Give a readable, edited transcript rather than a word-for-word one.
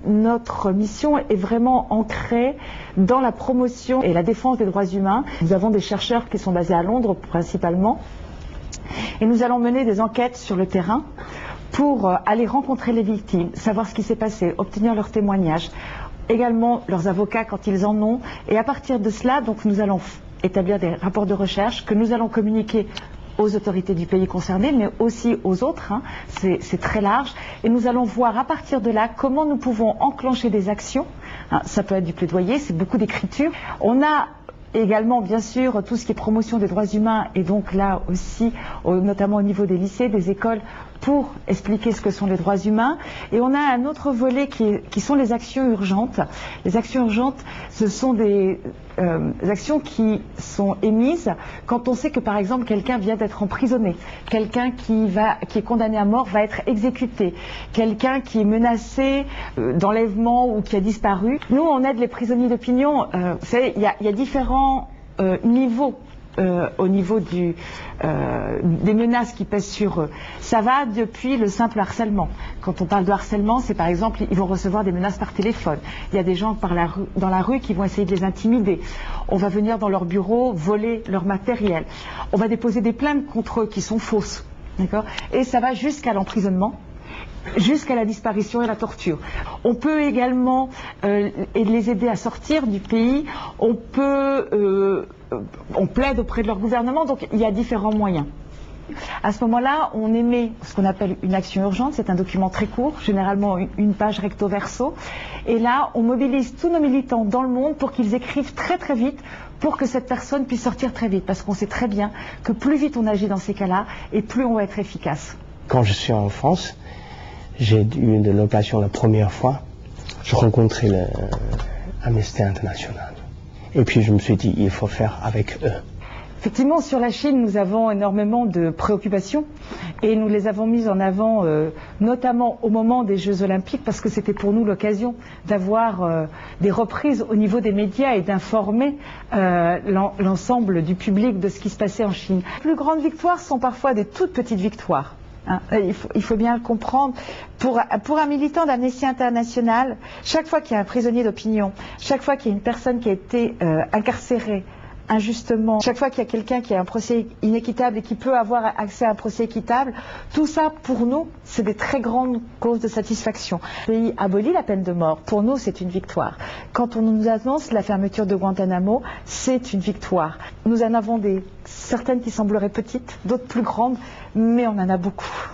notre mission est vraiment ancrée dans la promotion et la défense des droits humains. Nous avons des chercheurs qui sont basés à Londres principalement, et nous allons mener des enquêtes sur le terrain pour aller rencontrer les victimes, savoir ce qui s'est passé, obtenir leurs témoignages, également leurs avocats quand ils en ont, et à partir de cela, donc, nous allons établir des rapports de recherche que nous allons communiquer aux autorités du pays concerné, mais aussi aux autres, hein. C'est très large, et nous allons voir à partir de là comment nous pouvons enclencher des actions, hein. Ça peut être du plaidoyer, c'est beaucoup d'écriture. On a également, bien sûr, tout ce qui est promotion des droits humains, et donc là aussi, notamment au niveau des lycées, des écoles, pour expliquer ce que sont les droits humains. Et on a un autre volet qui sont les actions urgentes. Les actions urgentes, ce sont des actions qui sont émises quand on sait que, par exemple, quelqu'un vient d'être emprisonné, quelqu'un qui est condamné à mort va être exécuté, quelqu'un qui est menacé d'enlèvement ou qui a disparu. Nous, on aide les prisonniers d'opinion. Vous savez, il y a différents niveaux au niveau des menaces qui pèsent sur eux. Ça va depuis le simple harcèlement. Quand on parle de harcèlement, c'est par exemple, ils vont recevoir des menaces par téléphone. Il y a des gens dans la rue qui vont essayer de les intimider. On va venir dans leur bureau, voler leur matériel. On va déposer des plaintes contre eux qui sont fausses. D'accord ? Et ça va jusqu'à l'emprisonnement, jusqu'à la disparition et la torture. On peut également les aider à sortir du pays. On plaide auprès de leur gouvernement, donc il y a différents moyens. À ce moment-là, on émet ce qu'on appelle une action urgente. C'est un document très court, généralement une page recto verso. Et là, on mobilise tous nos militants dans le monde pour qu'ils écrivent très très vite, pour que cette personne puisse sortir très vite. Parce qu'on sait très bien que plus vite on agit dans ces cas-là, et plus on va être efficace. Quand je suis en France, j'ai eu de l'occasion la première fois, je rencontrais Amnesty International. Et puis je me suis dit, il faut faire avec eux. Effectivement, sur la Chine, nous avons énormément de préoccupations et nous les avons mises en avant, notamment au moment des Jeux Olympiques, parce que c'était pour nous l'occasion d'avoir des reprises au niveau des médias et d'informer l'ensemble du public de ce qui se passait en Chine. Les plus grandes victoires sont parfois des toutes petites victoires. Hein, il faut bien le comprendre. Pour un militant d'Amnesty International, chaque fois qu'il y a un prisonnier d'opinion, chaque fois qu'il y a une personne qui a été incarcérée injustement, chaque fois qu'il y a quelqu'un qui a un procès inéquitable et qui peut avoir accès à un procès équitable, tout ça pour nous c'est des très grandes causes de satisfaction. Le pays abolit la peine de mort, pour nous c'est une victoire. Quand on nous annonce la fermeture de Guantanamo, c'est une victoire. Nous en avons certaines qui sembleraient petites, d'autres plus grandes, mais on en a beaucoup.